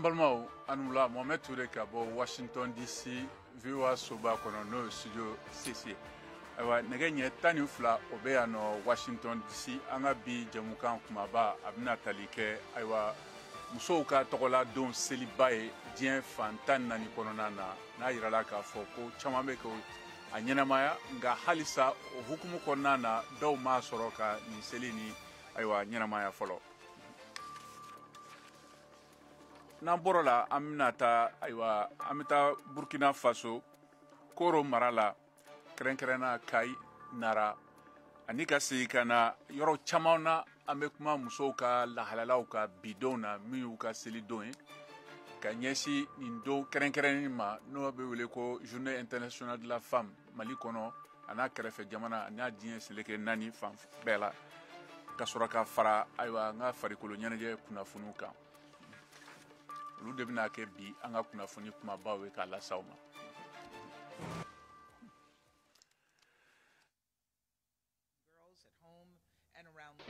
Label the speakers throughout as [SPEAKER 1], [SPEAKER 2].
[SPEAKER 1] Ambalmao anula Mohamed Touré ka bɔ Washington DC VOA soba kɔnɔ n'o ye studio CC. Ayiwa nɛgɛ ɲɛ 12 o bɛ yan nɔ Washington DC an ka bi jamukan kumaba a bɛna tali kɛ ayiwa musow ka tɔgɔla don seliba ye diɲɛ fan 14 kɔnɔna na n'a yirala k'a fɔ ko caman bɛ kɛ a ɲɛnamaya nka halisa o hukumu kɔnɔna na dɔw m'a sɔrɔ ka nin seli ni ayiwa ɲɛnamaya fɔlɔ. N'an bɔra la an bɛna taa ayiwa an bɛ taa Burkina Faso Koro mara la kɛrɛnkɛrɛnna Kayi Nara ani ka segin ka na yɔrɔ caman na an bɛ kuma musow ka lahalalaw ka bidonw na min y'u ka selidon ye ka ɲɛsin nin don kɛrɛnkɛrɛnnin ma n'o bɛ wele ko Journée internationale de la femme Mali kɔnɔ a n'a kɛrɛfɛ jamana a n'a diɲɛ seleke 4 fan bɛɛ la ka sɔrɔ ka fara ayiwa an ka farikolo ɲɛnajɛ kunnafoniw kan. Olu de bɛna kɛ bi an ka kunnafoni kumabaw ye k'a lasaw ma.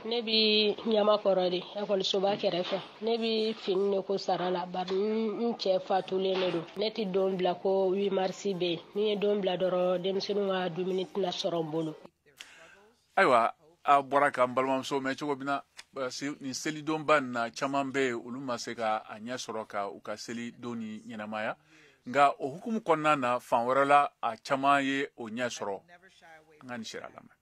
[SPEAKER 2] Ne bi Ɲamakɔrɔ de ekɔlisoba kɛrɛfɛ ne bi fini ne ko sara la bari n cɛ fatulen de don ne ti don bila ko 8 mars bɛ yen ni ye don bila dɔrɔn denmisɛnninw ka dumuni tɛna sɔrɔ n bolo.
[SPEAKER 1] Ayiwa a bɔra k'an balimamuso mɛn cogo min na nin selidonba nin na caman bɛ yen olu ma se ka a ɲɛ sɔrɔ ka u ka selidon ni ɲɛnamaya nka o hukumu kɔnɔna na fan wɛrɛ la a caman ye o ɲɛ sɔrɔ an ka nin sira lamɛn.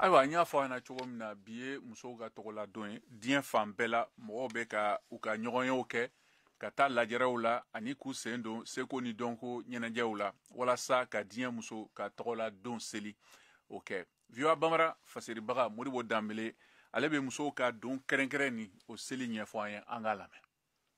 [SPEAKER 1] Ayiwa n y'a fɔ an ɲɛna cogo min na bi ye musow ka tɔgɔladon ye diɲɛ fan bɛɛ la mɔgɔw bɛ ka u ka ɲɔgɔnyew kɛ ka taa lajɛrew la ani k'u sen don seko ni dɔnko ɲɛnajɛw la walasa ka diɲɛ muso ka tɔgɔladon seli o kɛ. VOA Bambara fasiribaga Modibo Danbele ale bɛ musow ka don kɛrɛnkɛrɛn ni o seli ɲɛfɔ an ye an k'a lamɛn.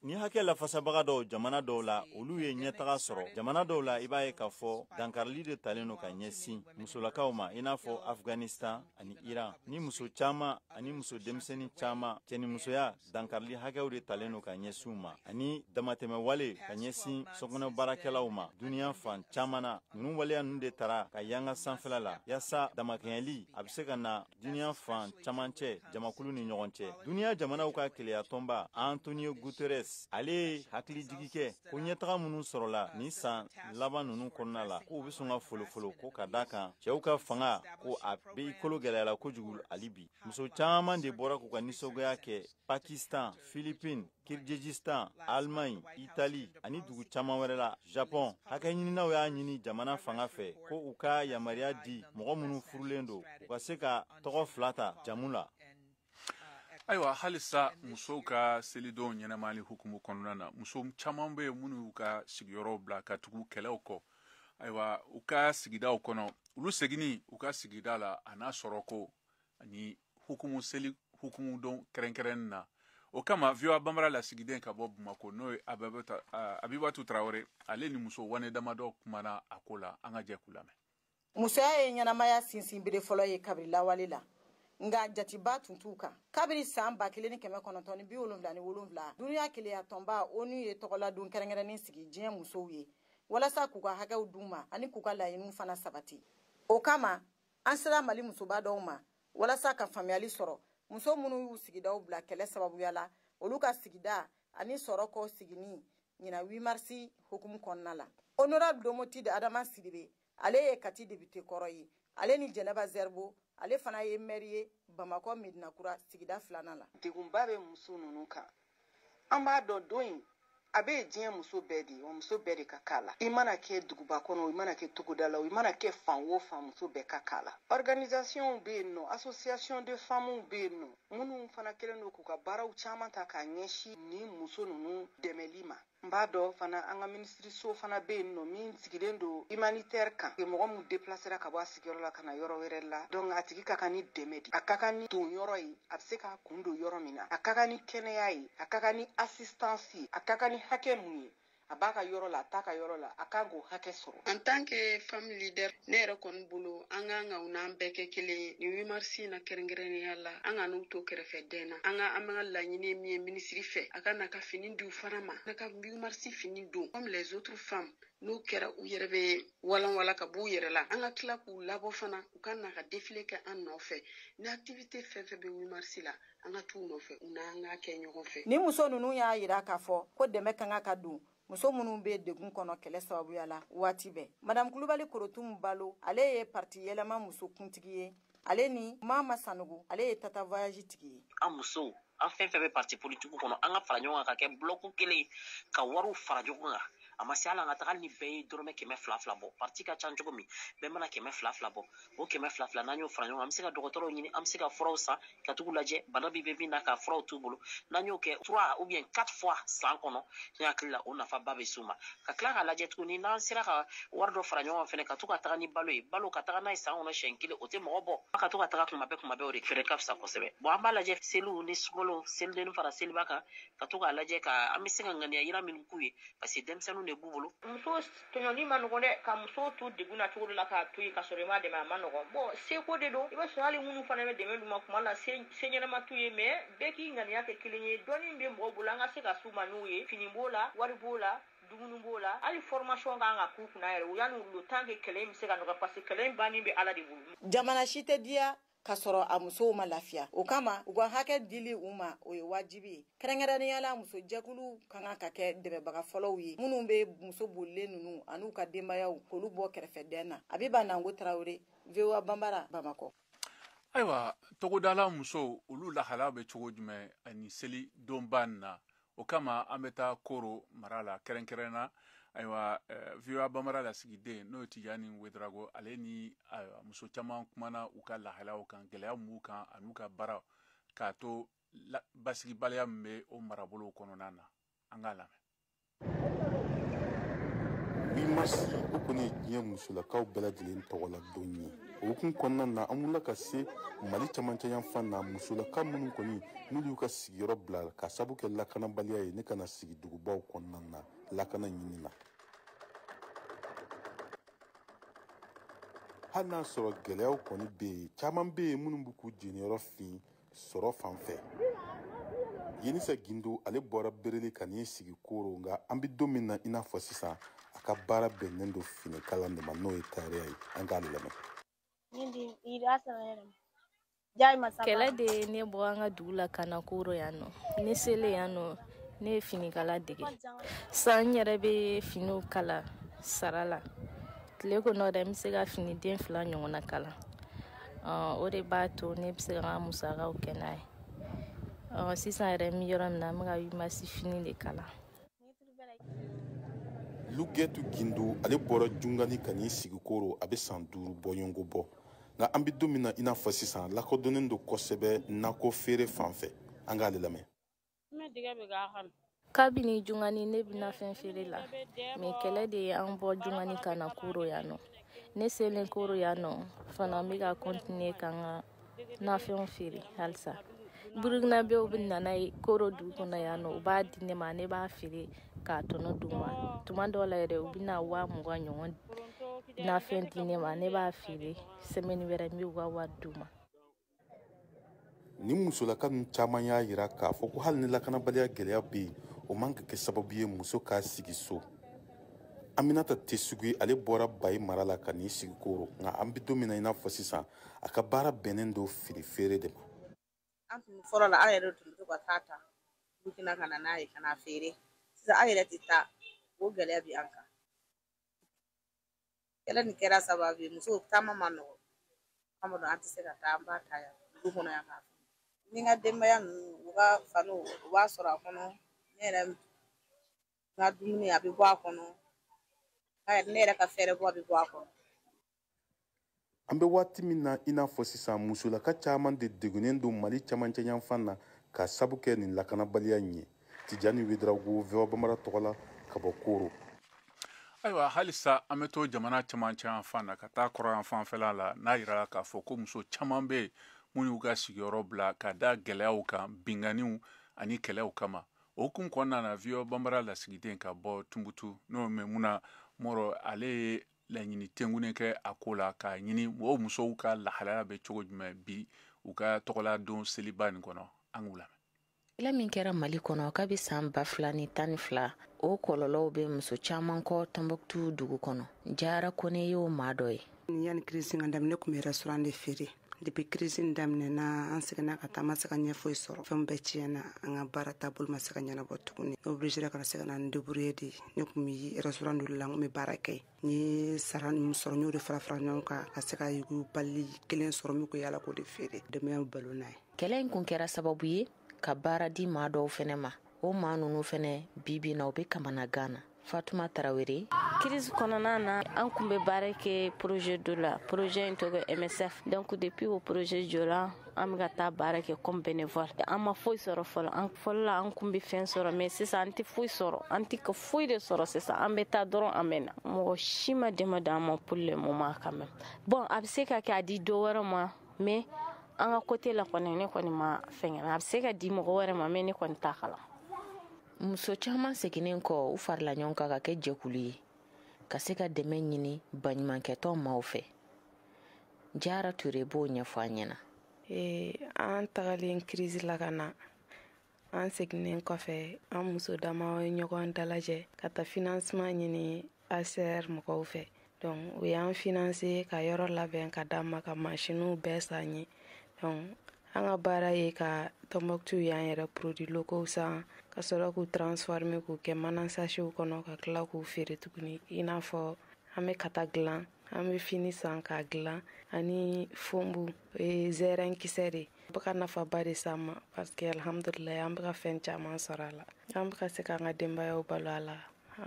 [SPEAKER 3] Ni hakɛ lafasabaga dɔw jamana dɔw la olu ye ɲɛtaga sɔrɔ jamana dɔw la I b'a ye k'a fɔ dankarili de talen no ka ɲɛsin musolakaw ma I n'a fɔ Afghanistan ani Iran ni muso caman ani muso denmisɛnnin caman cɛnimusoya dankarili hakɛw de talen no ka ɲɛsin ma ani damatɛmɛwale ka ɲɛsin sokɔnɔ baarakɛlaw ma duniya fan caman na ninnu waleya ninnu de tara ka yanga sanfɛla la yaasa damakɛɲɛli a bɛ se ka na duniya fan caman cɛ jamakulu ni ɲɔgɔn cɛ duniya jamanaw ka keleya tɔnba Antonio Guterres ale ye hakili jigi kɛ ko ɲɛtaga minnu sɔrɔla ni san laban ninnu kɔnɔna la k'u bɛ sɔn ka folofolo ko ka da kan cɛw ka fanga ko a bɛ I kolo gɛlɛyala kojugu hali bi muso caman de bɔra k'u ka nisɔngoya kɛ Pakistan Philippines Kirgizistan Allemagne Italie ani dugu caman wɛrɛ la Japon hakɛɲininaw y'a ɲini jamana fanga fɛ ko u ka yamaruya di mɔgɔ minnu furulen don u ka se ka tɔgɔ fila ta jamu la.
[SPEAKER 1] Ayiwa halisa musow ka selidon ɲɛnamali hukumu kɔnɔna na muso caman bɛ yen minnu y'u ka sigiyɔrɔw bila ka tugu kɛlɛw kɔ ayiwa u ka sigidaw kɔnɔ olu seginni u ka sigida la a n'a sɔrɔ ko ani hukumu seli hukumu don kɛrɛnkɛrɛnnin na o kama VOA Bambara lasigiden ka bɔ Bamako n'o ye Abibatu Tarawele ale ni muso wane damadɔ kumana a ko la an ka jɛ k'u lamɛn.
[SPEAKER 4] Musoya ye ɲɛnamaya sinsinbere fɔlɔ ye kabiri lawale la nga jatiba tun t'u kan kabiri san 1977 duniya keleya tɔnba ONU ye tɔgɔladon kɛrɛnkɛrɛnnin sigi diɲɛ musow ye walasa k'u ka hakɛw d'u ma ani k'u ka laɲiniw fana sabati o kama an sera Mali musoba dɔw ma walasa ka faamuyali sɔrɔ muso minnu y'u sigidaw bila kɛlɛ sababuya la olu ka sigida ani sɔrɔ kɔ sigini ɲina 8 mars hukumu kɔnɔna la Honorable Domoti de Adama Sidibe ale ye kati député kɔrɔ ye ale ni Jɛnɛba Zerbo ale fana ye maire ye Bamako Medinakura sigida 2nan la.
[SPEAKER 5] Degunba bɛ muso ninnu kan an b'a dɔn don in a bɛ diɲɛ muso bɛɛ de wa muso bɛɛ de ka k'a la I mana kɛ duguba kɔnɔ I mana kɛ togoda la I mana kɛ fan o fan muso bɛɛ ka k'a la organisation bɛ yen nɔ association de femmes bɛ yen nɔ minnu fana kɛlen don k'u ka baaraw caman ta ka ɲɛsin ni muso ninnu dɛmɛli ma n b'a dɔn fana an ka ministiriso fana bɛ yen nɔ min sigilen don humanitaire kan mɔgɔ min déplacera ka bɔ a sigiyɔrɔ la ka na yɔrɔ wɛrɛ la donc a tigi ka kan ni dɛmɛ de a ka kan ni don yɔrɔ ye a bɛ se k'a kun don yɔrɔ min na a ka kan ni kɛnɛya ye a ka kan ni assistance ye a ka kan ni hakɛ mun ye a b'a ka yɔrɔ la a t'a ka yɔrɔ la a kan k'o hakɛ sɔrɔ. En tant que femme leader ne yɛrɛ kɔni bolo an k'an ka u n'an bɛɛ kɛ kelen ye nin 8 mars na kɛrɛnkɛrɛnnenya la an ka n'u to kɛrɛfɛ den na an bɛ ka laɲini ye min ye minisiri fɛ a ka na ka fini di u fana ma na ka 8 mars fini don comme les autres femmes n'u kɛra u yɛrɛ bɛ walanwala ka b'u yɛrɛ la an ka tila k'u labɔ fana u ka na ka défilé kɛ an nɔfɛ ni activité fɛn fɛn bɛ 8 mars la an ka t'u nɔfɛ u n'an ka kɛ ɲɔgɔn fɛ.
[SPEAKER 4] Ni muso ninnu y'a yira k'a fɔ ko dɛmɛ kan ka don muso minnu bɛ degun kɔnɔ kɛlɛ sababuya la waati bɛɛ. Madame Kulibali Korotum Balo ale ye parti yɛlɛma muso kuntigi ye ale ni Mama Sanogo ale ye Tata Voyage tigi ye.
[SPEAKER 6] An muso an fɛn fɛn bɛ parti politique kɔnɔ an ka fara ɲɔgɔn kan ka kɛ bloc kelen ka wariw fara ɲɔgɔn kan a ma se ala an ka taga ni bɛɛ ye dɔrɔmɛ 200 bɔ parti ka ca cogo min bɛɛ mana 200 bɔ o 200 n'an y'o fara ɲɔgɔn kan an bɛ se ka dɔgɔtɔrɔw ɲini an bɛ se ka furaw san ka tugu lajɛ bana bɛ min na ka furaw t'u bolo n'an y'o kɛ 3 ou bien 4 fois san kɔnɔ ne hakili la o nafa ba bɛ s'u ma ka tila k'a lajɛ tuguni n'an sera ka wari dɔ fara ɲɔgɔn fɛnɛ ka to ka taga ni balo ye balo ka taga n'a ye san kɔnɔ siɲɛ kelen o tɛ mɔgɔ bɔ ka to ka taga kuma bɛɛ o de fɛrɛ ka fisa kosɛbɛ bon an b'a lajɛ seliw ni sukolo selidennin fara seliba kan ka to k'a lajɛ ka an bɛ se ka ŋaniya yira min k'u ye parce que denmisɛnninw de b'u bolo.
[SPEAKER 7] Muso tɔɲɔni ma nɔgɔn dɛ ka muso to degun na cogo dɔ la k'a to yen ka sɔrɔ i ma dɛmɛ a ma nɔgɔn bon seko de don i b'a sɔrɔ hali minnu fana bɛ dɛmɛ d'u ma kuma la se ɲɛnama t'u ye mais bɛɛ k'i ŋaniya kɛ kelen ye dɔnni bɛ mɔgɔ bolo an ka se ka s'u ma n'u ye fini b'o la wari b'o la dumuni b'o la hali formation kan ka k'u kunna yɛrɛ o yanni le temps que kɛlɛ in bɛ se ka nɔgɔya parce que kɛlɛ in bannen bɛ ala de bolo.
[SPEAKER 4] Jamana si tɛ diya ka sɔrɔ a musow ma lafiya o kama u ka hakɛ dili u ma o ye wajibi ye kɛrɛnkɛrɛnnenya la muso jɛkulu kan ka kɛ dɛmɛbaga fɔlɔw ye minnu bɛ muso bolilen ninnu an'u ka denbayaw k'olu bɔ kɛrɛfɛdɛn na Abiba Nango Tarawele VOA Bambara Bamakɔ.
[SPEAKER 1] Ayiwa togodala musow olu lahala bɛ cogo jumɛn ani seli donba na o kama an bɛ taa Koro mara la kɛrɛnkɛrɛnna ayiwa VOA Bambara lasigiden n'o ye Tijani Wedrago ale ni muso caman kumana u ka lahalaw kan gɛlɛya m'u kan an'u ka baara k'a to basigibaliya min bɛ o marabolow kɔnɔna na an k'a lamɛn.
[SPEAKER 8] 8 mars o kɔni ye diɲɛ musolakaw bɛɛ lajɛlen tɔgɔladon ye o hukumu kɔnɔna na an wulila ka se Mali camancɛ yanfan na musolaka minnu kɔni n'olu y'u ka sigiyɔrɔ bila ka sabu kɛ lakanabaliya ye ne kana sigi dugubaw kɔnɔna na lakana ɲini na hali n'a sɔrɔ gɛlɛyaw kɔni bɛ yen caman bɛ yen minnu bɛ k'u jeniyɔrɔ fin sɔrɔ fan fɛ Yenisa Gindo ale bɔra Berele ka n'i sigi Koro nka an bɛ don min na i n'a fɔ sisan a ka baara bɛnnen don finikala de ma n'o ye taariya ye an k'a lamɛn.
[SPEAKER 9] Kɛlɛ de ye ne bɔ an ka dugu la ka na Koro yan nɔ ne selen yan nɔ ne ye finikala dege san n yɛrɛ bɛ finiw kala sara la tile kɔnɔ dɛ n bɛ se ka finiden 2 ɲɔgɔn na kala o de b'a to ne bɛ se ka n ka musakaw kɛ n'a ye sisan yɛrɛ mi yɔrɔ min na n bɛ ka 8 mars fini de kala.
[SPEAKER 8] Lugɛtu Gindo ale bɔra Jungani ka n'i sigi Koro a bɛ san 5 bɔɲɔngo bɔ nka an bɛ don min na i n'a fɔ sisan lakodɔnnen don kosɛbɛ nakɔ feere fan fɛ an k'ale lamɛn.
[SPEAKER 9] Kabini Jungani ne bɛ nafɛn feere la mais kɛlɛ de ye an bɔ Jungani ka na Koro yan nɔ ne selen Koro yan nɔ fana n bɛ ka continuer ka n ka nafɛnw feere halisa Burukinabew bɛ nana ye Koro dugu kɔnɔ yan nɔ u b'a di ne ma ne b'a feere k'a tɔnɔ d'u ma tuma dɔw la yɛrɛ u bɛna 20,000 ɲɔgɔn nafɛn di ne ma ne b'a feere semaine wɛrɛ n bɛ u ka wari d'u ma.
[SPEAKER 8] Ni musolaka ninnu caman y'a jira k'a fɔ ko hali ni lakanabaliya gɛlɛya bɛ yen o man ka kɛ sababu ye muso k'a sigi so. Aminata Tesugu ale bɔra Bayi mara la ka n'i sigi Koro nka an bɛ don min na i n'a fɔ sisan a ka baara bɛnnen don fini feere de ma.
[SPEAKER 10] An tun fɔlɔ la an yɛrɛ tun bɛ to ka taa ta Burukina ka na n'a ye ka na feere sisan an yɛrɛ tɛ taa o gɛlɛya bɛ an kan kɛlɛ nin kɛra sababu ye musow taama ma nɔgɔ an b'a dɔn an tɛ se ka taa an b'a ta yan dugu kɔnɔ yan k'a feere ni n ka denbaya ninnu u ka faniw u b'a sɔrɔ a kɔnɔ ne yɛrɛ n ka dumuni a bɛ bɔ a kɔnɔ ne yɛrɛ ka fɛɛrɛ bɔ a bɛ bɔ a kɔnɔ.
[SPEAKER 8] An bɛ waati min na i n'a fɔ sisan musolaka caman de degunnen don Mali camancɛ yanfan na ka sabu kɛ nin lakanabaliya in ye Tijani Wedrago VOA Bambara tɔgɔ la ka bɔ Koro.
[SPEAKER 1] Ayiwa halisa an bɛ to jamana camancɛ yanfan na ka taa kɔrɔ yanfanfɛla la n'a yirala k'a fɔ ko muso caman bɛ yen minnu y'u ka sigiyɔrɔ bila ka da gɛlɛyaw kan binganiw ani kɛlɛw kama o hukumu kɔnɔna na viyo banbara lasigiden ka bɔ Tunbutu n'o Memuna Moro ale ye laɲini tɛngunen kɛ a ko la ka ɲini o musow ka lahalaya bɛ cogo jumɛn bi u ka tɔgɔla don seliba nin kɔnɔ an k'u lamɛn.
[SPEAKER 11] Ila min kɛra Mali kɔnɔ kabi san 2012 o kɔlɔlɔw bɛ muso caman kɔ Tombouctou dugu kɔnɔ. Jara Kone y'o maa dɔ ye.
[SPEAKER 12] Yani crise nga daminɛ kun bɛ restaurant de feere. Depuis crise daminɛna an seginna ka taa ma se ka ɲɛ foyi sɔrɔ. Fɛn bɛɛ tiɲɛna an ka baara taabolo ma se ka ɲɛnabɔ tuguni. Obligé ka se ka na débrouiller de. Ne kun bɛ restaurant dɔ la n kun bɛ baara kɛ. Ni sara min sɔrɔ n y'o de fara ɲɔgɔn kan ka se ka yugu bali kelen sɔrɔ min ko yala ko de feere. Dɛmɛ balo n'a ye.
[SPEAKER 11] Kɛlɛ in kun kɛra sababu ye ka baara di maa dɔw fɛnɛ ma. O maa ninnu fɛnɛ bibi na o bɛ kamana gana. Fatuma Tarawele.
[SPEAKER 9] Crise kɔnɔna na an kun bɛ baara kɛ projet dɔ la. Projet in tɔgɔ MSF. Donc depuis o projet jɔla an bɛ ka taa baara kɛ comme bénévole. An ma foyi sɔrɔ fɔlɔ. Fɔlɔ la an kun bɛ fɛn sɔrɔ mais sisan an tɛ foyi sɔrɔ. An tɛ ka foyi de sɔrɔ sisan. An bɛ taa dɔrɔn an bɛ na. Mɔgɔ si ma dɛmɛ d'an ma pour le moment quand même. Bon a bɛ se ka kɛ a di dɔ wɛrɛ ma mais an ka côté la kɔni ne kɔni ma fɛngɛ. A bɛ se ka di mɔgɔ wɛrɛ ma mais ne kɔni t'a kalan.
[SPEAKER 11] Muso caman seginen kɔ u farila ɲɔgɔn kan ka kɛ jɛkulu ye ka se ka dɛmɛ ɲini baɲumankɛtɔn maaw fɛ. Jara Ture b'o ɲɛfɔ an ɲɛna.
[SPEAKER 13] An tagalen crise la ka na an seginen kɔfɛ an muso dama ye ɲɔgɔn dalajɛ ka taa financement ɲini ACR mɔgɔw fɛ. Donc u y'an financer ka yɔrɔ labɛn ka d'an ma ka machines bɛɛ san ye. Donc an ka baara ye ka Tombouctou y'an yɛrɛ produits locaux san ka sɔrɔ k'u transformer k'u kɛ mana sachet kɔnɔ ka tila k'u feere tuguni i n'a fɔ an bɛ kata dilan an bɛ fini san k'a dilan ani fombu zɛrɛn kisɛ de bɛ ka nafaba de s'an ma parce que alhamdulilayi an bɛ ka fɛn caman sɔrɔ a la an bɛ ka se k'an ka denbayaw balo a la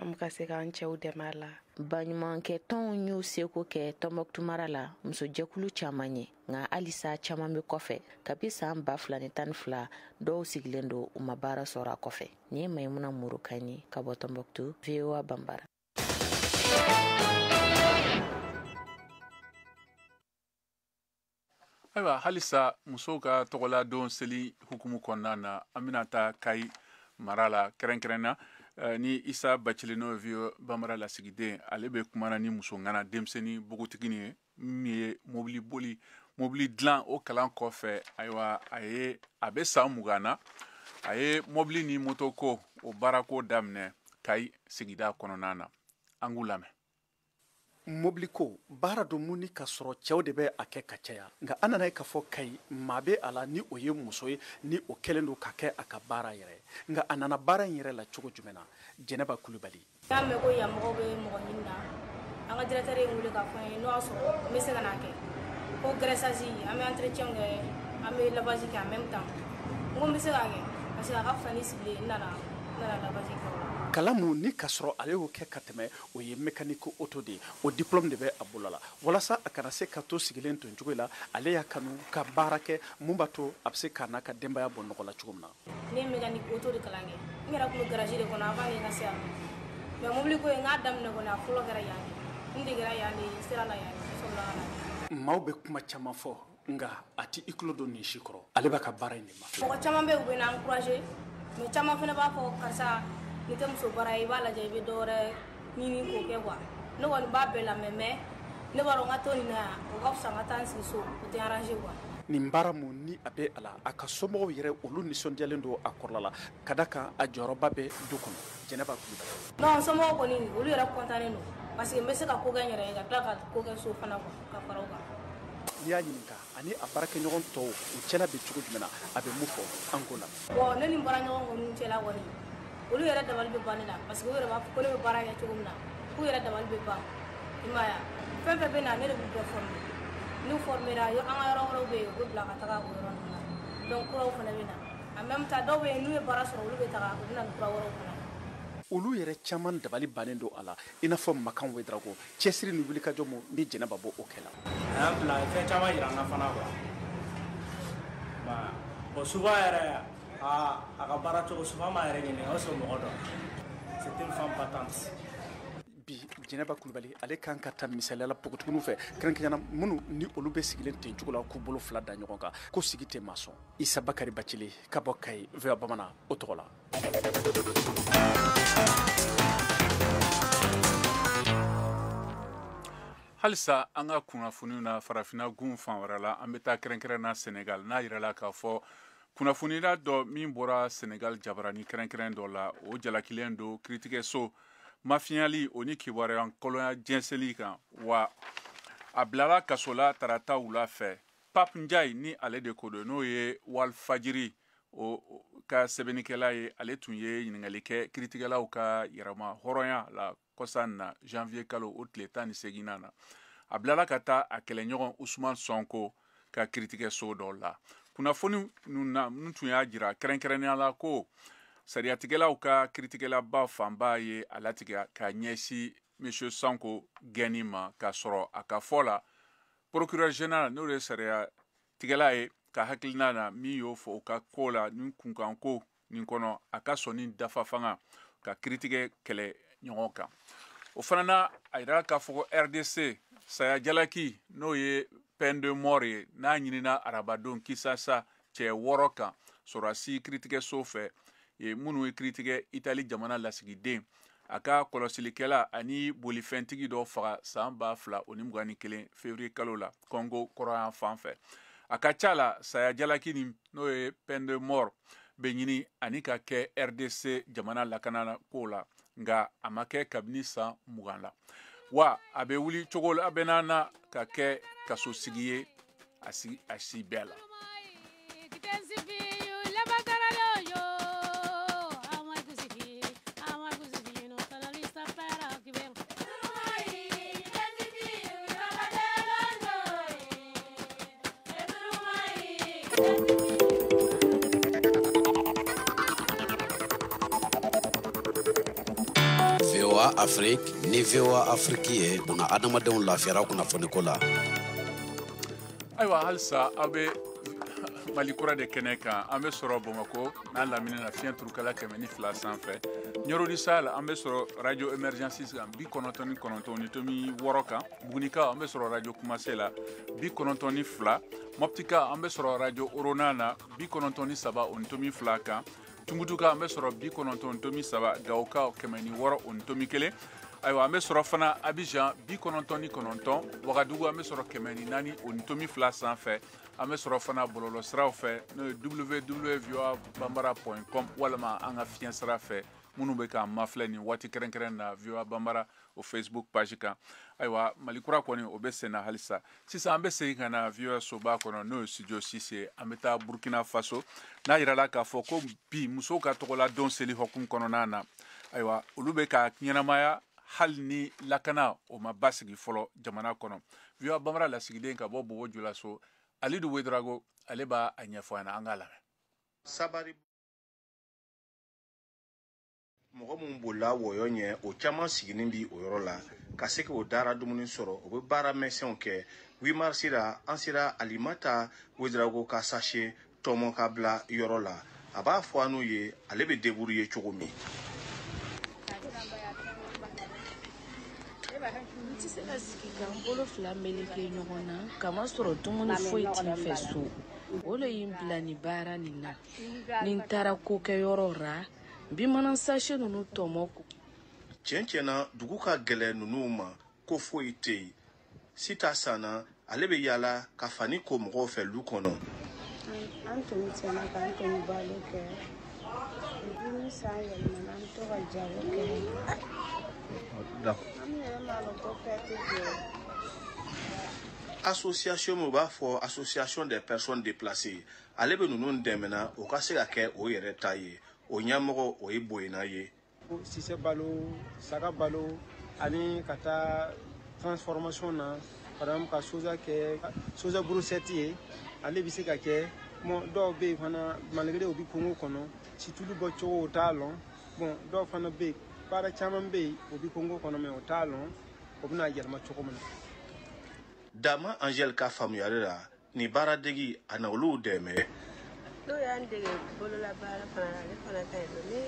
[SPEAKER 13] an bɛ ka se k'an cɛw dɛmɛ a la.
[SPEAKER 11] Baɲumankɛtɔnw y'u seko kɛ Tombouctou mara la musojɛkulu caman ye nka halisa caman bɛ kɔfɛ kabi san 2012 dɔw sigilen don u ma baara sɔrɔ a kɔfɛ. Ni ye Maimuna Moro kan ye ka bɔ Tombouctou VOA Bambara.
[SPEAKER 1] Ayiwa halisa musow ka tɔgɔla don seli hukumu kɔnɔna na an bɛna taa Kayi mara la kɛrɛnkɛrɛnna ni Isa Bacili n'o ye Bambara lasigiden ale bɛ kumana ni muso ŋana denmisɛnnin bogotigini ye min ye mobili dilan o kalan kɔfɛ ayiwa a bɛ san 20 na a ye mobili ni motoko o baarako daminɛ Kayi sigida kɔnɔna na an k'u lamɛn.
[SPEAKER 14] Mobili ko baara dɔ mun ni ka sɔrɔ cɛw de bɛ a kɛ ka caya nka an nana ye k'a fɔ Kayi maa bɛ a la ni o ye muso ye ni o kɛlen don ka kɛ a ka baara yɛrɛ nka a nana baara in yɛrɛ la cogo jumɛn na Jɛnɛba Kulubali.
[SPEAKER 15] Y'a mɛn ko yan mɔgɔw bɛ mɔgɔ ɲini na an ka directeur ye wele k'a fɔ an ye n'o y'a sɔrɔ n bɛ se ka n'a kɛ ko graissage an bɛ entretien kɛ an bɛ lavage kɛ en même temps n ko n bɛ se k'a kɛ parce que a ka fisa ni sigili n nana lavage kɛ o la.
[SPEAKER 14] Kalamu ni ka sɔrɔ ale y'o kɛ ka tɛmɛ o ye mécanique auto de ye o diplôme de bɛ a bolo la walasa a kana se ka to sigilen ton cogo la ale y'a kanu ka baara kɛ mun b'a to a bɛ se ka n'a ka denbaya bɔ nɔgɔ la cogo min na.
[SPEAKER 15] Ne ye mécanique auto de kalan kɛ n yɛrɛ tun bɛ garage de kɔnɔ avant que n ka se yan mais mobili ko in n k'a daminɛ kɔni a fɔlɔ kɛra yan de n degera yan de sira la yan de sɔrɔla ka na.
[SPEAKER 14] Maaw bɛ kuma caman fɔ nka a tɛ i tulo don nin si kɔrɔ ale b'a ka baara in de ma.
[SPEAKER 15] Mɔgɔ caman bɛ yen u bɛ na encourager mais caman fana b'a fɔ karisa ni tɛ muso baara ye i b'a lajɛ i bɛ dɔwɛrɛ ɲini k'o kɛ quoi ne kɔni b'a bɛɛ lamɛn mais ne b'a dɔn n ka to nin na yan o ka fisa n ka taa n sigi so o tɛ arranger quoi.
[SPEAKER 14] Nin baara mun ni a bɛ a la a ka somɔgɔw yɛrɛ olu nisɔndiyalen don a kɔrɔla la ka da kan a jɔyɔrɔba bɛ du kɔnɔ Jɛnɛba Kulubali.
[SPEAKER 15] Non somɔgɔw kɔni olu yɛrɛ content don parce que n bɛ se ka ko kɛ n yɛrɛ ye ka tila ka ko kɛ so fana quoi ka fara o kan.
[SPEAKER 14] N'i y'a ɲininka ani a baarakɛɲɔgɔn tɔw u cɛla bɛ cogo jumɛn na a bɛ mun fɔ an ko la.
[SPEAKER 15] Bon ne ni n baaraɲɔgɔn kɔni cɛla kɔni olu yɛrɛ dabali bɛ ban ne la parce que u yɛrɛ b'a fɔ ko ne bɛ baara kɛ cogo min na k'u yɛrɛ dabali bɛ ban i m'a ye fɛn fɛn bɛ na ne de b'u bɛɛ former n'u formera an ka yɔrɔ wɛrɛw bɛ yen u bɛ bila ka taga o yɔrɔ ninnu na donc kuraw fana bɛ na en même temps dɔw bɛ yen n'u ye baara sɔrɔ olu bɛ taga u bɛ na ni kura wɛrɛw fana ye.
[SPEAKER 14] Olu yɛrɛ caman dabali bannen don a la i n'a fɔ Makan Wedrako cɛsiri ni wulikajɔ mun ni Jɛnɛba bɔ o kɛ la.
[SPEAKER 16] A y'an bila fɛn caman yira an na fana quoi bon souvent yɛrɛ a ka baara cogo souvent ma yɛrɛ ɲininka o sɔrɔ mɔgɔ dɔ c'est une femme battante.
[SPEAKER 14] bi Jɛnɛba Kulubali ale kan ka ta misaliyala pogotigiw fɛ kɛrɛnkɛrɛnyana minnu ni olu bɛ sigilen ten cogo la k'u bolo fila da ɲɔgɔn kan ko sigi tɛ maa sɔn Isa Bakari Bacili ka bɔ Kayi VOA Bamanan o tɔgɔ la.
[SPEAKER 1] halisa an ka kunnafoniw na farafina gun fan wɛrɛ la an bɛ taa kɛrɛnkɛrɛnna Senegal n'a yirala k'a fɔ kunnafonila dɔ min bɔra Senegal jabarani kɛrɛnkɛrɛn dɔ la o jalakilen do kiiritigɛso mafiyali o ni kibaruya kɔlɔnya jɛnsɛli kan wa a bilala kaso la tarata wula fɛ Pape Ndiaye ni ale de ko don n'o ye Walfadjiri o ka sɛbɛnnikɛla ye ale tun ye ɲininkali kɛ kiiritigɛlaw ka yɛrɛma hɔrɔnya la kɔsan na janvier kalo o tile 18 na a bilala ka taa a kɛlɛɲɔgɔn Usman Sonko ka kiiritigɛso dɔ la kunnafoni ninnu tun y'a jira kɛrɛnkɛrɛnnenya la ko sariyatigɛlaw ka kiiritigɛlaba fanba ye a latigɛ ka ɲɛsi Monsieur Sonko gɛnni ma k'a sɔrɔ a ka fɔ la procureur général n'o ye sariyatigɛla ye ka hakilina na min y'o fɔ o ka ko la ni kunkanko nin kɔnɔ a ka sɔn ni dafa fanga ka kiiritigɛ kɛlɛ ɲɔgɔn kan o fana na a yira k'a fɔ ko RDC saya jalaki n'o ye peine de mort ye n'a ɲinina arabadon Kisasa cɛ 6 kan sɔrɔsi kiiritigɛso fɛ minnu ye kiiritigɛ Itali jamana lasigiden a ka kɔlɔsilikɛla ani bolifɛntigi dɔ faga san 2021 février kalo la Congo kɔrɔyan fan fɛ a ka ca la saya jalaki n'o ye peine de mort bɛ ɲini ani ka kɛ RDC jamana lakana ko la nga a ma kɛ kabini san 20 la wa a bɛ wuli cogo la a bɛ na ka kɛ kaso sigi ye a si bɛɛ la
[SPEAKER 17] VOA Afrique ni VOA Afrique ye buna adamadenw lafiyara kunnafoniko la.
[SPEAKER 1] Ayiwa halisa aw bɛ Mali kura de kɛnɛ kan an bɛ sɔrɔ Bamakɔ n'a lamini na fiɲɛ turukala 102 sanfɛ Ɲorodi Sahel an bɛ sɔrɔ radio emergency kan 99.6 kan Bugunika an bɛ sɔrɔ radio Kumase la 92 Moptika an bɛ sɔrɔ radio Orona na 93.2 kan Tumbutuka an bɛ sɔrɔ 93 Gawoka 106.1 ayiwa an bɛ sɔrɔ fana Abidjan 99 Wagadugu an bɛ sɔrɔ 104.2 sanfɛ an bɛ sɔrɔ fana bɔlɔlɔ siraw fɛ n'o ye www.voabambara.com walima an ka fiɲɛ sira fɛ minnu bɛ k'an mafilɛ nin waati kɛrɛnkɛrɛn na VOA Bambara o Facebook page kan ayiwa Malikura kɔni o bɛ sen na halisa sisan an bɛ segin ka na VOA soba kɔnɔ n'o ye studio 6 ye an bɛ taa Burkina Faso n'a yirala k'a fɔ ko bi musow ka tɔgɔladon seli hukumu kɔnɔna na ayiwa olu bɛ ka ɲɛnamaya hali ni lakana o ma basigi fɔlɔ jamana kɔnɔ VOA Bambara lasigiden ka bɔ Bobo Julaso Alidu Wedrago ale b'a ɲɛfɔ an na an k'a lamɛn
[SPEAKER 18] sabari mɔgɔ mun bolila wɔyɔ ɲɛ o caman siginin bi o yɔrɔ la ka se k'o dara dumuni sɔrɔ o bɛ baara mɛsɛnw kɛ 8 mars la an sera Alimata Wedrago ka sachet tɔmɔ ka bila yɔrɔ la a b'a fɔ an n'u ye ale bɛ débrouiller cogo min
[SPEAKER 11] n tɛ se ka sigi ka n bolo fila meleke ɲɔgɔn na kama sɔrɔ dumuni foyi tɛ n fɛ so o le ye n bila nin baara nin na ni n taara ko kɛ yɔrɔ ra bi mana sachet ninnu tɔmɔ ko
[SPEAKER 18] tiɲɛ-tiɲɛna dugu ka gɛlɛ ninnu ma ko foyi tɛ yen sita sanna ale bɛ yaala ka fani ko mɔgɔw fɛ lu kɔnɔ
[SPEAKER 19] an tun tiɲɛna k'an tun balo kɛ dumuni san yɛlɛmana an to ka jago kɛ
[SPEAKER 18] association mo b'a fɔ association des personnes déplacées ale bɛ ninnu dɛmɛna o ka se ka kɛ o yɛrɛ ta ye o ɲɛmɔgɔ o ye boyina ye
[SPEAKER 20] sise balo saga balo ani ka taa transformation na par exemple ka soja kɛ soja brochette ye ale bɛ se ka kɛ dɔw bɛ yen fana malgré o bɛ kungo kɔnɔ situlu bɔ cogo o t'a lɔn bon dɔw fana bɛ yen baara caman bɛ yen o bɛ kungo kɔnɔ mɛ o t'a lɔn o bɛna yɛlɛma cogo min na
[SPEAKER 18] Dama Angel ka faamuyali la ni baaradegi a na olu dɛmɛ
[SPEAKER 19] n'o y'an dege bolola baara fana ale fana ka ɲi ni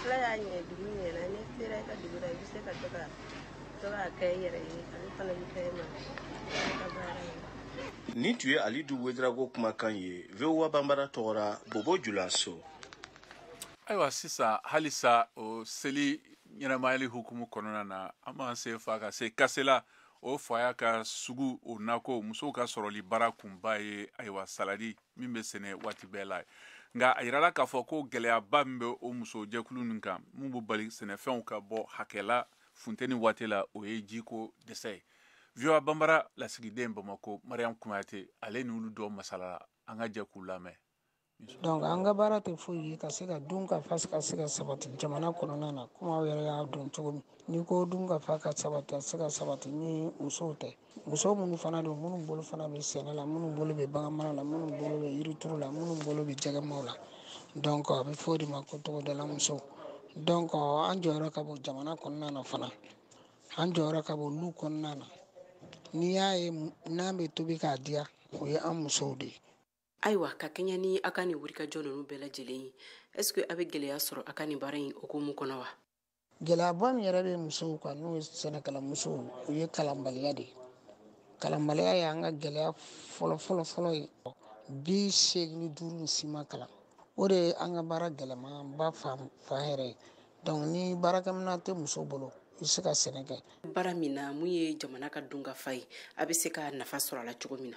[SPEAKER 19] ala y'a ɲɛ dugu ɲɛna ni sera i ka dugu la i bɛ se ka to ka
[SPEAKER 18] Ni tu ye Ali Du Wedrago kumakan ye VOA Bambara tɔgɔra Bobo Julaso.
[SPEAKER 1] Ayiwa sisan halisa o seli ɲɛnamayali hukumu kɔnɔna na an b'an sen fa ka se kasela o faya ka sugu o nako musow ka sɔrɔli baara kunba ye ayiwa saladi min bɛ sɛnɛ waati bɛɛ la nka a yirala k'a fɔ ko gɛlɛyaba min bɛ o muso jɛkulu nin kan mun bɛ bali sɛnɛfɛnw ka bɔ hakɛla funteni waati la o ye jiko dɛsɛ ye VOA Bambara lasigiden Bamako Mariam Kuyate ale ni olu dɔ masalala an ka jɛ k'u lamɛn.
[SPEAKER 21] Donc an ka baara tɛ foyi ye ka se ka dun ka fa ka se ka sabati jamana kɔnɔna na kuma aw yɛrɛ y'a dɔn cogo min ni ko dun ka fa ka sabati a se ka sabati ni musow tɛ muso minnu fana don minnu bolo fana bɛ sɛnɛ la minnu bolo bɛ bagan mara la minnu bolo bɛ yirituru la minnu bolo bɛ jɛgɛmaw la donc a bɛ fɔ o de ma ko togodala musow donc an jɔyɔrɔ ka bon jamana kɔnɔna na fana an jɔyɔrɔ ka bon olu kɔnɔna na n'i y'a ye n'an bɛ tobi k'a diya o ye an musow de ye.
[SPEAKER 11] Ayiwa ka kɛɲɛ ni a ka nin wulikajɔ ninnu bɛɛ lajɛlen ye est-ce que a bɛ gɛlɛya sɔrɔ a ka nin baara in hukumu kɔnɔ wa?
[SPEAKER 21] Gɛlɛyaba min yɛrɛ bɛ musow kan n'o ye sɛnɛkɛla musow o ye kalanbaliya de ye kalanbaliya ye an ka gɛlɛya fɔlɔ ye bi 85 si ma kalan o de ye an ka baara gɛlɛmanba fan yɛrɛ ye donc ni baarakɛminɛn tɛ muso bolo i se ka sɛnɛ kɛ.
[SPEAKER 11] Baara min na mun ye jamana ka dunkafa ye a bɛ se ka nafa sɔrɔ a la cogo min na?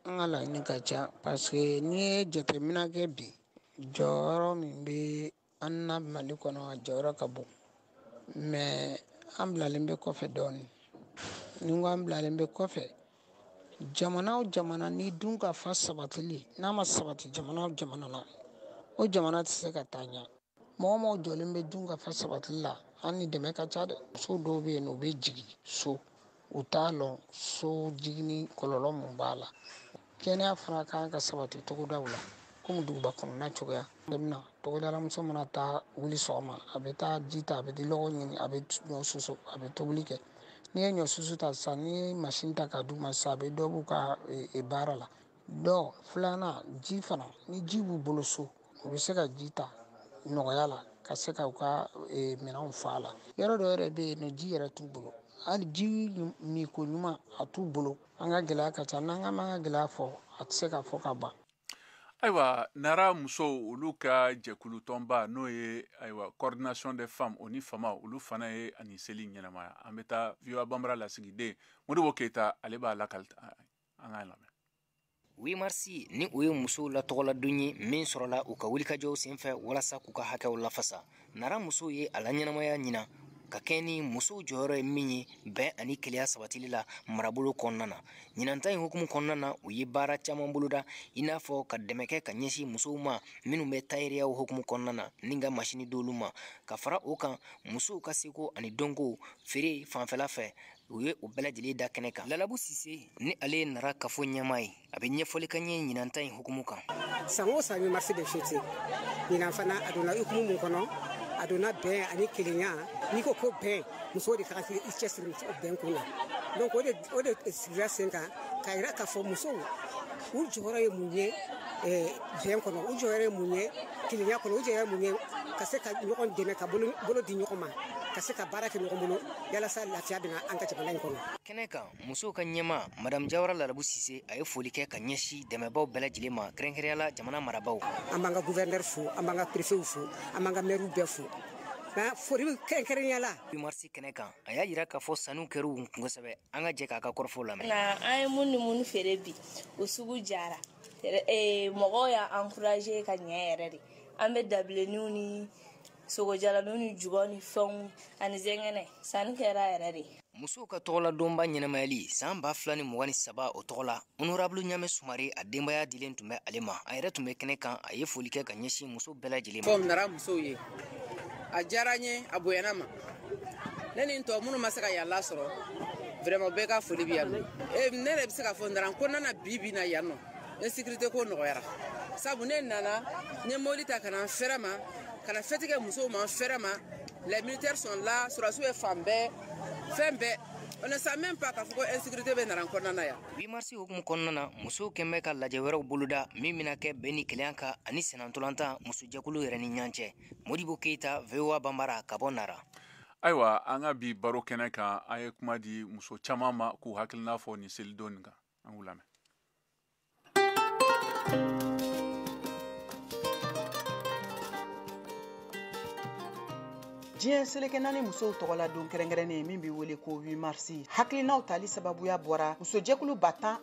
[SPEAKER 21] An ka laɲini ka ca parce que n'i ye jateminɛ kɛ bi jɔyɔrɔ min bɛ an na Mali kɔnɔ a jɔyɔrɔ ka bon mais an bilalen bɛ kɔfɛ dɔɔnin ni ko an bilalen bɛ kɔfɛ jamana o jamana ni dun ka fa sabatili n'a ma sabati jamana o jamana na o jamana tɛ se ka taa ɲɛ mɔgɔ mɔgɔ jɔlen bɛ dun ka fa sabatili la an ni dɛmɛ ka ca dɛ muso dɔw bɛ yen u bɛ jigin so u t'a lɔn so jiginni kɔlɔlɔ mun b'a la kɛnɛya fana kan ka sabati togodaw la komi duguba kɔnɔna cogoya demina togodala muso mana taa wuli sɔgɔma a bɛ taa ji ta a bɛ lɔgɔ ɲini a bɛ ɲɔ susu a bɛ tobili kɛ n'i ye ɲɔ susu ta sisan n'i ye machine ta k'a d'u ma sisan a bɛ dɔ b'u ka baara la dɔ filanan ji fana ni ji b'u bolo so u bɛ se ka ji ta nɔgɔya la ka se ka u ka minɛnw fa la yɔrɔ dɔ yɛrɛ bɛ yen nɔ ji yɛrɛ t'u bolo hali ji min ko ɲuman a t'u bolo an ka gɛlɛya ka ca n'an ka gɛlɛya fɔ a tɛ se ka fɔ ka ban.
[SPEAKER 1] Ayiwa nara musow olu ka jɛkulu tɔnba n'o ye ayiwa coordination des femmes o ni fama olu fana ye ani seli ɲɛnamaya an bɛ taa VOA Bambara lasigiden Modibo Keyita ale b'a lakali an k'a lamɛn.
[SPEAKER 22] 8 marsi ni o ye musow la tɔgɔladon ye min sɔrɔla u ka wulikajɔw senfɛ walasa k'u ka hakɛw lafasa nara musow ye a la ɲɛnamaya ɲina ka kɛ ni musow jɔyɔrɔ ye min ye bɛn ani keleya sabatili la marabolo kɔnɔna na ɲinanta in hukumu kɔnɔna na u ye baara caman boloda i n'a fɔ ka dɛmɛ kɛ ka ɲɛsin musow ma minnu bɛ tayɛriyaw hukumu kɔnɔna na ni ka masini d'olu ma ka fara o kan musow ka seko ani dɔnko feere fanfɛla fɛ u ye o bɛɛ lajɛlen da kɛnɛ kan Lalabu Sise ni ale ye nara kafo ɲɛmaa ye a bɛ ɲɛfɔli ka ɲɛ ɲinanta in hukumu kan
[SPEAKER 23] san o san 8 mars bɛ fêter ɲinan fana a donna hukumu mun kɔnɔ a donna bɛn ani kelenya n'i ko ko bɛn musow de ka kan i cɛsiri bɛn kun na donc o de sigira sen kan k'a yira k'a fɔ musow u jɔyɔrɔ ye mun ye bɛn kɔnɔ u jɔyɔrɔ ye mun ye kelenya kɔnɔ u jɔyɔrɔ ye mun ye ka se ka ɲɔgɔn dɛmɛ ka bolo di ɲɔgɔn ma ka se ka baara kɛ ɲɔgɔn bolo yalasa lafiya bɛna an ka jamana in kɔnɔ.
[SPEAKER 22] Kɛnɛ kan musow ka ɲɛma Madame Jawara Lalabu Sise a ye foli kɛ ka ɲɛsin dɛmɛbaw bɛɛ lajɛlen ma kɛrɛnkɛrɛnyala jamana marabaw.
[SPEAKER 23] An b'an ka gouverneur fo an b'an ka préfet fo an b'an ka maire bɛɛ fo nka foli kɛrɛnkɛrɛnyala.
[SPEAKER 22] 8 mars kɛnɛ kan a y'a yira k'a fɔ sanu kɛr'u kun kosɛbɛ an ka jɛ k'a ka kɔrɔfɔw lamɛn.
[SPEAKER 9] An ye mun ni mun feere bi o sugu jara mɔgɔw y'a encouragé ka ɲɛ yɛrɛ de an bɛ dabileniw ni sogojalaniw ni jugaw ni fɛnw ani zɛngɛnɛ sanni kɛra yɛrɛ de.
[SPEAKER 22] Musow ka tɔgɔladonba ɲɛnamayali san 2023 o tɔgɔ la honorable Ɲame Sumare a denbaya dilen tun bɛ ale ma a yɛrɛ tun bɛ kɛnɛ kan a ye foli kɛ ka ɲɛsin muso bɛɛ lajɛlen ma.
[SPEAKER 24] Fɔm nara musow ye a diyara n ye a bonyana ma ne ni n tɔ minnu ma se ka yala sɔrɔ vraiment bɛɛ ka foli bɛ yan nɔ ne yɛrɛ bɛ se ka fɔ nara ko nana bi na yan nɔ insécurité ko nɔgɔyara sabu ne nana n ye mobili ta ka na n fɛrɛ ma ka na fɛti kɛ musow ma n fɛrɛ ma les militaires sont là surasiw ye fan bɛɛ fɛn bɛɛ on ne sait même pas k'a fɔ ko insécurité bɛ nara kɔnɔna na yan.
[SPEAKER 22] 8 mars hukumu kɔnɔna na musow kɛn bɛ ka lajɛ wɛrɛw boloda min bɛna kɛ bɛn ni keleya kan ani senantolantan musojɛkulu yɛrɛ ni ɲɔgɔn cɛ Modibo Keyita VOA Bambara ka bɔ Nara.
[SPEAKER 1] Ayiwa an ka bi baro kɛnɛ kan an ye kuma di muso caman ma k'u hakilina fɔ ni selidon kan an k'u lamɛn.
[SPEAKER 2] diɲɛ seleke naani musow tɔgɔla don kɛrɛnkɛrɛnnen min bɛ wele ko 8 marsi hakilinaw tali sababuya bɔra musojɛkulu 15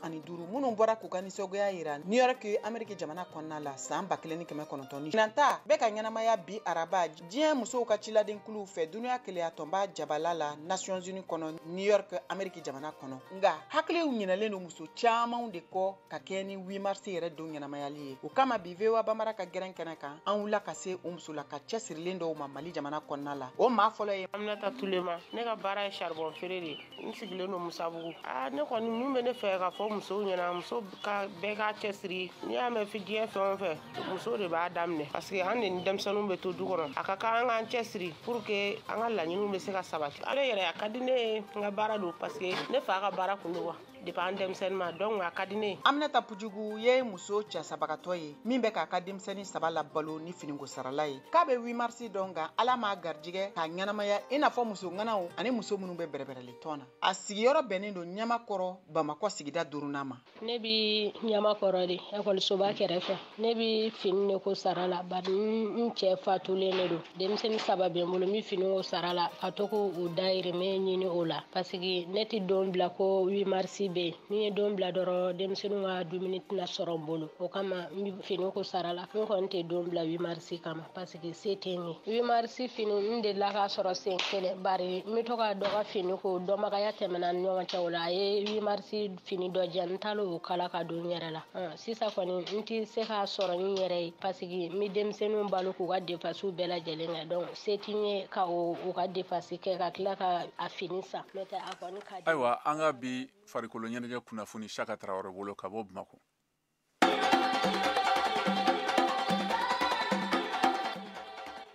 [SPEAKER 2] minnu bɔra k'u ka nisɔngoya yira New York Ameriki jamana kɔnɔna la san 1990 nanta bɛ ka ɲɛnamaya bi araba diɲɛ musow ka ciladenkuluw fɛ dunuya keleya tɔnba jabala la Nations Unies kɔnɔ New York Ameriki jamana kɔnɔ nga hakiliw ɲinɛlen don muso camanw de kɔ ka kɛ ni 8 marsi yɛrɛ don ɲɛnamayali ye o kama bi VOA Bambara ka gɛrɛn kɛnɛ kan an wula ka se o musola ka cɛsirilen dɔw ma Mali jamana kɔnɔna la o maa fɔlɔ ye
[SPEAKER 21] Aminata Tulema ne ka baara ye charbon feere de n sigilen don Musabugu ne kɔni min bɛ ne fɛ ka fɔ musow ɲɛna muso ka bɛɛ ka cɛsiri n'i y'a mɛn diɲɛ fɛn o fɛn muso de b'a daminɛ parce que an de ni denmisɛnninw bɛ to du kɔnɔ a ka kan an k'an cɛsiri pour que an ka laɲiniw bɛ se ka sabati ale yɛrɛ a ka di ne ye n ka baara don parce que ne fa ka baara kun don wa depuis an denmisɛnnin ma donc a ka di ne ye.
[SPEAKER 2] Aminata Pujugu ye muso cɛsabagatɔ ye min bɛ k'a ka denmisɛnnin 3 la balo ni finiko sarala ye k'a bɛ 8 marsi dɔn nka ala m'a garijigɛ k'a ɲɛnamaya i n'a fɔ muso ŋanaw ani muso minnu bɛ bɛrɛbɛrɛli tɔn na a sigiyɔrɔ bɛnnen don Ɲamakɔrɔ Bamakɔ sigida 4nan ma.
[SPEAKER 21] Ne bi Ɲamakɔrɔ de ekɔlisoba kɛrɛfɛ ne bi fini de ko sara la bari n cɛ fatulen de don denmisɛnnin 3 bɛ n bolo n bi fini ko sara la ka to k'o dayirimɛ ɲini o la parce que ne tɛ don bila ko 8 marsi bɛ yen ni ye don bila dɔrɔn denmisɛnninw ka dumuni tɛna sɔrɔ n bolo o kama n bi fini ko sara la n kɔni tɛ don bila 8 marsi kama parce que se tɛ n ye 8 marsi fini n delila k'a sɔrɔ sen kelen bari n bɛ to ka dɔ ka fini ko dɔnbagaya tɛmɛna ni ɲɔgɔn cɛ o la a ye 8 marsi fini dɔ diyan n taara o kala ka don n yɛrɛ la sisan kɔni n tɛ se k'a sɔrɔ n yɛrɛ ye parce que n bɛ denmisɛnninw balo k'u ka defasiw bɛɛ lajɛlen kɛ donc se tɛ n ye ka u ka defasi kɛ ka tila ka a fini san n'o tɛ a kɔni ka di.
[SPEAKER 1] Ayiwa an ka bi farikolo ɲɛnajɛ kunnafoni Saka Tarawele bolo ka bɔ Bamako.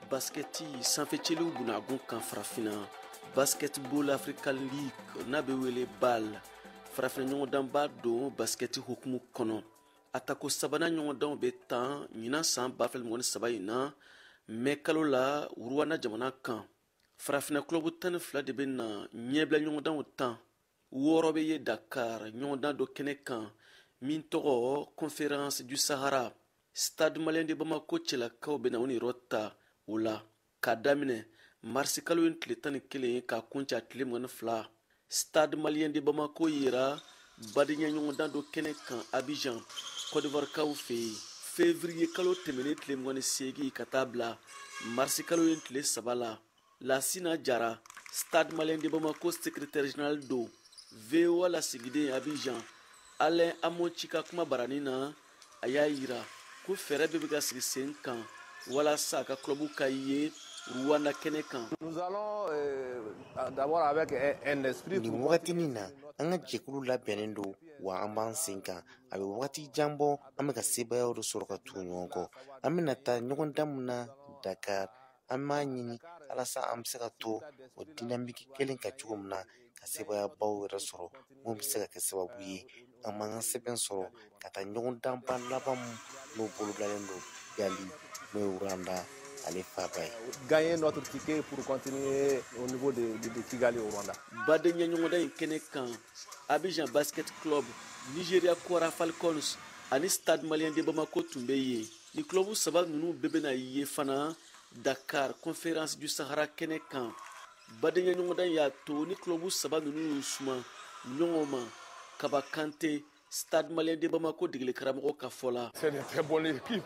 [SPEAKER 3] Basketi sanfɛcɛliw bunagun kan farafina Basketball African League n'a bɛ wele BAL farafina ɲɔgɔndanba don basketi hukumu kɔnɔ atako sabanan ɲɔgɔndanw bɛ tan ɲinan san 2023 in na mai kalo la Uruwana jamana kan farafina club 12 de bɛ na ɲɛbila ɲɔgɔndanw 10 wɔɔrɔ bɛ ye Dakar ɲɔgɔndan dɔ kɛnɛ kan min tɔgɔ Conférence du Sahara Stade Malien de Bamako cɛlakaw bɛ na o niyɔrɔ ta o la k'a daminɛ marisi kalo in tile 11 k'a kunca tile 22 Stade Malien de Bamako yira badenya ɲɔgɔndan dɔ kɛnɛ kan Abidjan Côte d'Ivoire kaw fɛ yen février kalo tɛmɛnen tile 28 ka taa bila marisi kalo in tile 3 la Lassina Jara Stade Malien de Bamako secrétaire général do VOA lasigiden Abidjan Alain Amonchi ka kuma barani na a y'a yira ko fɛɛrɛ bɛ ka sigi sen kan walasa ka club ka ye Rwanda kɛnɛ kan.
[SPEAKER 5] Nous allons d'abord avec un esprit.
[SPEAKER 6] Ni wagatinin na an ka jɛkulu labɛnnen don wa an b'an sen kan a bɛ wagati jan bɔ an bɛ ka sebayaw de sɔrɔ ka tugu ɲɔgɔn kɔ an bɛna taa ɲɔgɔndan min na Dakar an b'a ɲini alasa an bɛ se ka to o dynamique kelen kan cogo min na ka sebayabaw yɛrɛ sɔrɔ mun bɛ se ka kɛ sababu ye an b'an ka sɛbɛn sɔrɔ ka taa ɲɔgɔndanba laban n'o bolobilalen don Yali n'o ye Rwanda ale faba ye.
[SPEAKER 5] Gagner notre ticket pour continuer au niveau de Kigali au Rwanda.
[SPEAKER 3] Badenya ɲɔgɔndan in kɛnɛ kan Abidjan Basket Club, Nigeria Kwara Falcons ani Stade Malien de Bamako tun bɛ yen ni club 3 ninnu bɛɛ bɛna ye fana Dakar Conférence du Sahara kɛnɛ kan badenya ɲɔgɔndan y'a to ni club 3 ninnu y'u suma ɲɔgɔn ma Kaba Kante Stade Malien de Bamako degeli karamɔgɔ ka fɔ la.
[SPEAKER 5] C'est une très bonne équipe.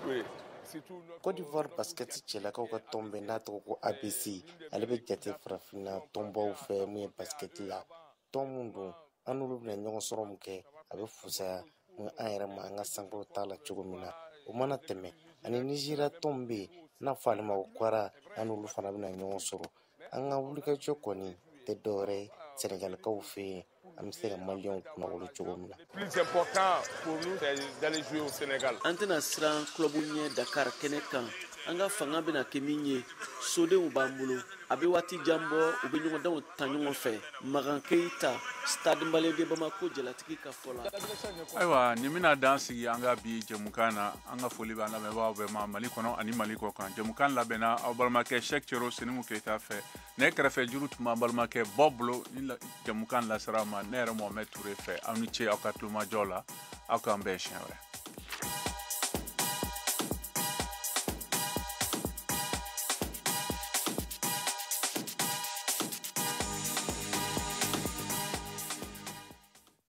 [SPEAKER 6] Côte d'Ivoire basket cɛlakaw ka tɔn bɛ n'a tɔgɔ ko ABC ale bɛ jate farafina tɔnbaw fɛ mun ye basket la tɔn mun don an n'olu bɛna ɲɔgɔn sɔrɔ mun kɛ a bɛ fusaya mun an yɛrɛ ma an ka sankɔrɔ t'a la cogo min na o mana tɛmɛ ani Nigeria tɔn bɛ yen n'a fɔ ale ma ko Kwara an n'olu fana bɛna ɲɔgɔn sɔrɔ an ka wulikajɔ kɔni tɛ dɔwɛrɛ ye Sénégalikaw fɛ yen an bɛ se ka Maliyɛnw kunnawolo cogo min na.
[SPEAKER 5] Plus important pour nous c'est d'aller jouer au Sénégal.
[SPEAKER 3] An tɛna siran club ɲɛ Dakar kɛnɛ kan an ka fanga bɛna kɛ min ye sodenw b'an bolo a bɛ waati jan bɔ u bɛ ɲɔgɔndanw ta ɲɔgɔn fɛ Magan Keita Stade Malien de Bamako jalatigi ka fɔ la.
[SPEAKER 1] Ayiwa nin bɛna dan sigi an ka bi jɛmukan na an ka foli b'an lamɛnbagaw bɛɛ ma Mali kɔnɔ ani Mali kɔ kan jɛmukan labɛnna aw balimakɛ Cheikh Thioro Sénimou Keita fɛ ne kɛrɛfɛ juru tun b'an balimakɛ Bob bolo ni jɛmukan lasera ma ne yɛrɛ Mohamed Touré fɛ aw ni ce aw ka tulomajɔ la aw k'an bɛɛ siɲɛ wɛrɛ.